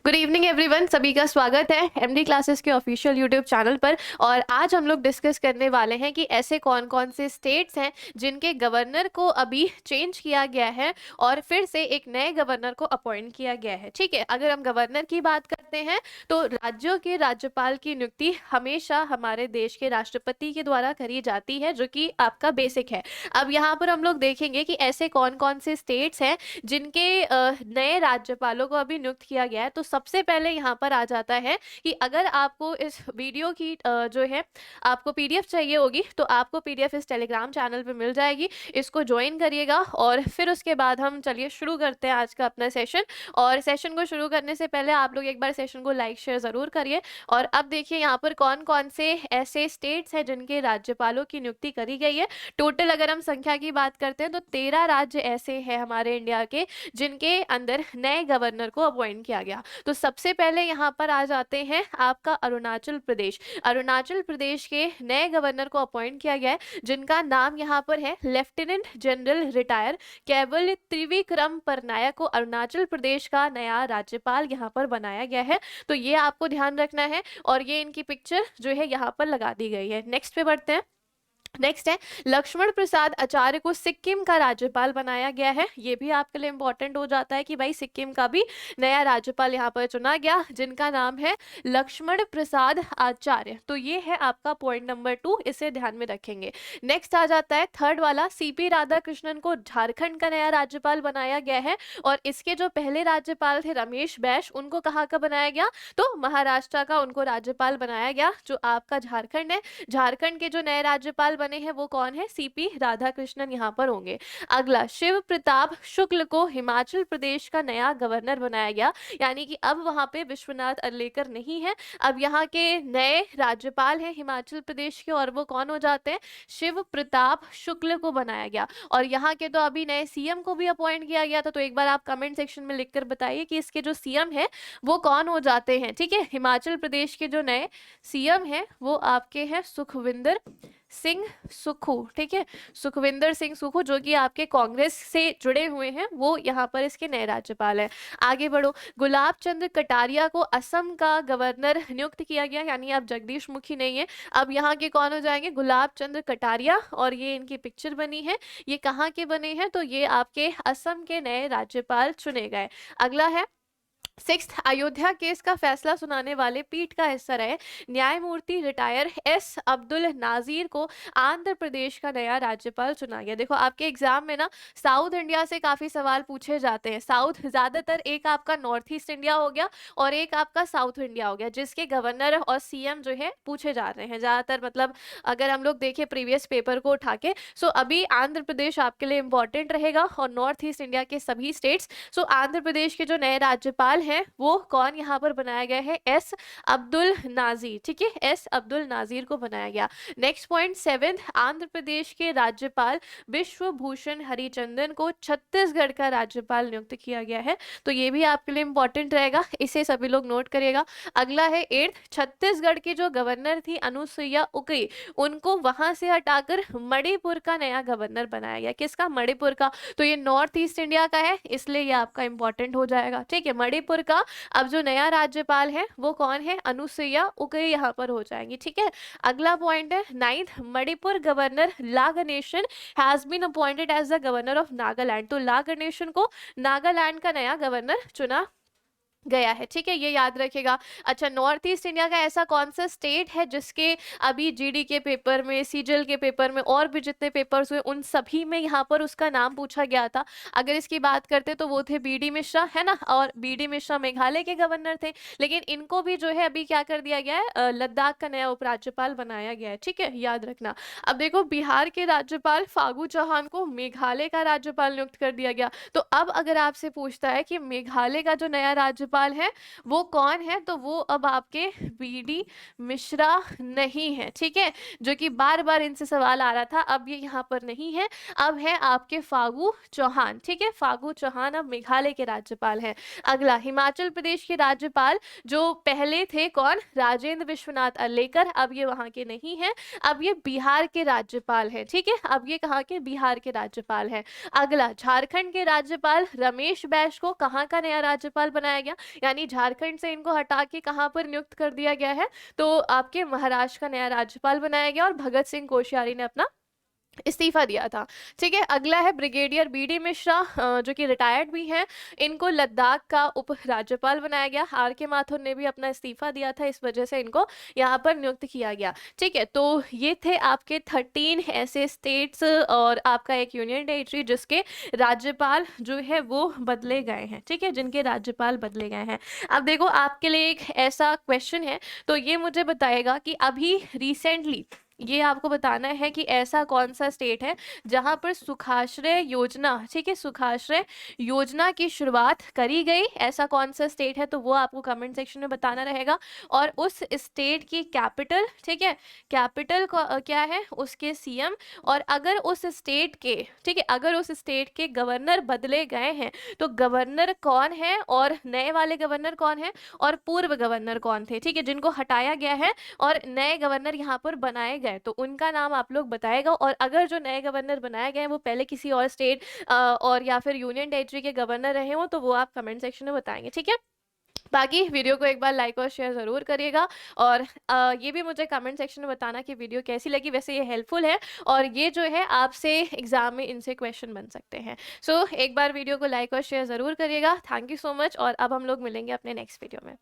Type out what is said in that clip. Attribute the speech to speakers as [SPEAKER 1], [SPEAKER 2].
[SPEAKER 1] Good evening everyone, सभी का स्वागत है एमडी क्लासेस के ऑफिशियल यूट्यूब चैनल पर। और आज हम लोग डिस्कस करने वाले हैं कि ऐसे कौन कौन से स्टेट्स हैं जिनके गवर्नर को अभी चेंज किया गया है और फिर से एक नए गवर्नर को अपॉइंट किया गया है। ठीक है, अगर हम गवर्नर की बात करते हैं तो राज्यों के राज्यपाल की नियुक्ति हमेशा हमारे देश के राष्ट्रपति के द्वारा करी जाती है, जो कि आपका बेसिक है। अब यहाँ पर हम लोग देखेंगे कि ऐसे कौन कौन से स्टेट्स हैं जिनके नए राज्यपालों को अभी नियुक्त किया गया है। तो सबसे पहले यहाँ पर आ जाता है कि अगर आपको इस वीडियो की जो है आपको पीडीएफ चाहिए होगी तो आपको पीडीएफ इस टेलीग्राम चैनल पे मिल जाएगी। इसको ज्वाइन करिएगा और फिर उसके बाद हम चलिए शुरू करते हैं आज का अपना सेशन। और सेशन को शुरू करने से पहले आप लोग एक बार सेशन को लाइक शेयर ज़रूर करिए। और अब देखिए यहाँ पर कौन कौन से ऐसे स्टेट्स हैं जिनके राज्यपालों की नियुक्ति करी गई है। टोटल अगर हम संख्या की बात करते हैं तो 13 राज्य ऐसे हैं हमारे इंडिया के जिनके अंदर नए गवर्नर को अपॉइंट किया गया। तो सबसे पहले यहाँ पर आ जाते हैं आपका अरुणाचल प्रदेश। अरुणाचल प्रदेश के नए गवर्नर को अपॉइंट किया गया है जिनका नाम यहाँ पर है लेफ्टिनेंट जनरल रिटायर केवल त्रिविक्रम परनायक को अरुणाचल प्रदेश का नया राज्यपाल यहाँ पर बनाया गया है। तो ये आपको ध्यान रखना है और ये इनकी पिक्चर जो है यहाँ पर लगा दी गई है। नेक्स्ट पे बढ़ते हैं। नेक्स्ट है लक्ष्मण प्रसाद आचार्य को सिक्किम का राज्यपाल बनाया गया है। ये भी आपके लिए इंपॉर्टेंट हो जाता है कि भाई सिक्किम का भी नया राज्यपाल यहाँ पर चुना गया जिनका नाम है लक्ष्मण प्रसाद आचार्य। तो ये है आपका पॉइंट नंबर 2, इसे ध्यान में रखेंगे। नेक्स्ट आ जाता है थर्ड वाला, सीपी राधाकृष्णन को झारखंड का नया राज्यपाल बनाया गया है। और इसके जो पहले राज्यपाल थे रमेश बैस, उनको कहाँ का बनाया गया? तो महाराष्ट्र का उनको राज्यपाल बनाया गया जो आपका झारखंड है। झारखंड के जो नए राज्यपाल बने हैं वो कौन है? सीपी राधाकृष्णन यहाँ पर होंगे। अगला, शिव प्रताप शुक्ल को हिमाचल प्रदेश का नया गवर्नर बनाया गया, यानी कि अब वहां पे विश्वनाथ अर्लेकर नहीं है, अब यहाँ के नए राज्यपाल हैं हिमाचल प्रदेश के और वो कौन हो जाते हैं? शिव प्रताप शुक्ल को बनाया गया। और यहाँ के तो अभी नए सीएम को भी अपॉइंट किया गया था। तो एक बार आप कमेंट सेक्शन में लिखकर बताइए कि इसके जो सीएम है वो कौन हो जाते हैं। ठीक है, हिमाचल प्रदेश के जो नए सीएम हैं वो आपके हैं सुखविंदर सिंह सुक्खू। ठीक है, सुखविंदर सिंह सुक्खू जो कि आपके कांग्रेस से जुड़े हुए हैं, वो यहाँ पर इसके नए राज्यपाल हैं। आगे बढ़ो, गुलाब चंद्र कटारिया को असम का गवर्नर नियुक्त किया गया, यानी आप जगदीश मुखी नहीं है, अब यहाँ के कौन हो जाएंगे? गुलाब चंद्र कटारिया। और ये इनकी पिक्चर बनी है, ये कहाँ के बने हैं? तो ये आपके असम के नए राज्यपाल चुने गए। अगला है सिक्स्थ, अयोध्या केस का फैसला सुनाने वाले पीठ का हिस्सा रहे न्यायमूर्ति रिटायर एस अब्दुल नाजीर को आंध्र प्रदेश का नया राज्यपाल चुना गया। देखो आपके एग्जाम में ना साउथ इंडिया से काफी सवाल पूछे जाते हैं। साउथ ज्यादातर, एक आपका नॉर्थ ईस्ट इंडिया हो गया और एक आपका साउथ इंडिया हो गया, जिसके गवर्नर और सीएम जो है पूछे जा रहे हैं ज्यादातर। मतलब अगर हम लोग देखें प्रीवियस पेपर को उठा के, सो अभी आंध्र प्रदेश आपके लिए इंपॉर्टेंट रहेगा और नॉर्थ ईस्ट इंडिया के सभी स्टेट्स। सो आंध्र प्रदेश के जो नए राज्यपाल है वो कौन यहाँ पर बनाया गया है? एस अब्दुल नाजीर। ठीक है, एस अब्दुल नाजीर को बनाया गया। नेक्स्ट पॉइंट 7, आंध्र प्रदेश के राज्यपाल विश्वभूषण हरिचंदन को छत्तीसगढ़ का राज्यपाल नियुक्त किया गया है। तो ये भी आपके लिए इंपॉर्टेंट रहेगा, इसे सभी लोग नोट करिएगा। अगला है 8, छत्तीसगढ़ की जो गवर्नर थी अनुसुईया उइके, उनको वहां से हटाकर मणिपुर का नया गवर्नर बनाया गया। किसका? मणिपुर का। तो ये नॉर्थ ईस्ट इंडिया का है, इसलिए ये आपका इंपॉर्टेंट हो जाएगा। ठीक है, मणिपुर का अब जो नया राज्यपाल है वो कौन है? अनुसुईया उइके यहाँ पर हो जाएंगी। ठीक है, अगला पॉइंट है 9th, Manipur governor La Ganesan has been appointed as the governor of Nagaland. तो ला गणेशन को नागालैंड का नया गवर्नर चुना गया है। ठीक है, ये याद रखेगा। अच्छा, नॉर्थ ईस्ट इंडिया का ऐसा कौन सा स्टेट है जिसके अभी जीडी के पेपर में, सीजीएल के पेपर में और भी जितने पेपर्स हुए उन सभी में यहाँ पर उसका नाम पूछा गया था? अगर इसकी बात करते तो वो थे बीडी मिश्रा, है ना। और बीडी मिश्रा मेघालय के गवर्नर थे, लेकिन इनको भी जो है अभी क्या कर दिया गया है? लद्दाख का नया उपराज्यपाल बनाया गया है। ठीक है, याद रखना। अब देखो, बिहार के राज्यपाल फागू चौहान को मेघालय का राज्यपाल नियुक्त कर दिया गया। तो अब अगर आपसे पूछता है कि मेघालय का जो नया राज्यपाल है वो कौन है, तो वो अब आपके बीडी मिश्रा नहीं है। ठीक है, जो कि बार बार इनसे सवाल आ रहा था, अब ये यहाँ पर नहीं है, अब है आपके फागू चौहान। ठीक है, फागू चौहान अब मेघालय के राज्यपाल हैं। अगला, हिमाचल प्रदेश के राज्यपाल जो पहले थे कौन? राजेंद्र विश्वनाथ अर्लेकर, अब ये वहां के नहीं है, अब ये बिहार के राज्यपाल हैं। ठीक है, अब ये कहाँ के? बिहार के राज्यपाल हैं। अगला, झारखंड के राज्यपाल रमेश बैस को कहाँ का नया राज्यपाल बनाया गया? यानी झारखंड से इनको हटा के कहाँ पर नियुक्त कर दिया गया है, तो आपके महाराष्ट्र का नया राज्यपाल बनाया गया और भगत सिंह कोश्यारी ने अपना इस्तीफा दिया था। ठीक है, अगला है ब्रिगेडियर बीडी मिश्रा, जो कि रिटायर्ड भी हैं। इनको लद्दाख का उप राज्यपाल बनाया गया। आर के माथुर ने भी अपना इस्तीफा दिया था, इस वजह से इनको यहाँ पर नियुक्त किया गया। ठीक है, तो ये थे आपके 13 ऐसे स्टेट्स और आपका एक यूनियन टेरिटरी जिसके राज्यपाल जो है वो बदले गए हैं। ठीक है, जिनके राज्यपाल बदले गए हैं। अब देखो, आपके लिए एक ऐसा क्वेश्चन है, तो ये मुझे बताएगा कि अभी रिसेंटली ये आपको बताना है कि ऐसा कौन सा स्टेट है जहां पर सुखाश्रय योजना, ठीक है, सुखाश्रय योजना की शुरुआत करी गई। ऐसा कौन सा स्टेट है, तो वो आपको कमेंट सेक्शन में बताना रहेगा। और उस स्टेट की कैपिटल, ठीक है, कैपिटल क्या है, उसके सीएम। और अगर उस स्टेट के, ठीक है, अगर उस स्टेट के गवर्नर बदले गए हैं तो गवर्नर कौन है और नए वाले गवर्नर कौन है और पूर्व गवर्नर कौन थे। ठीक है, जिनको हटाया गया है और नए गवर्नर यहाँ पर बनाए गए, तो उनका नाम आप लोग बताएगा। और अगर जो नए गवर्नर बनाए गए हैं वो पहले किसी और स्टेट और या फिर यूनियन टेरिटरी के गवर्नर रहे हो, तो वो आप कमेंट सेक्शन में बताएंगे। ठीक है, बाकी वीडियो को एक बार लाइक और शेयर ज़रूर करिएगा। और ये भी मुझे कमेंट सेक्शन में बताना कि वीडियो कैसी लगी। वैसे ये हेल्पफुल है और ये जो है आपसे एग्जाम में इनसे क्वेश्चन बन सकते हैं। सो एक बार वीडियो को लाइक और शेयर ज़रूर करिएगा। थैंक यू सो मच, और अब हम लोग मिलेंगे अपने नेक्स्ट वीडियो में।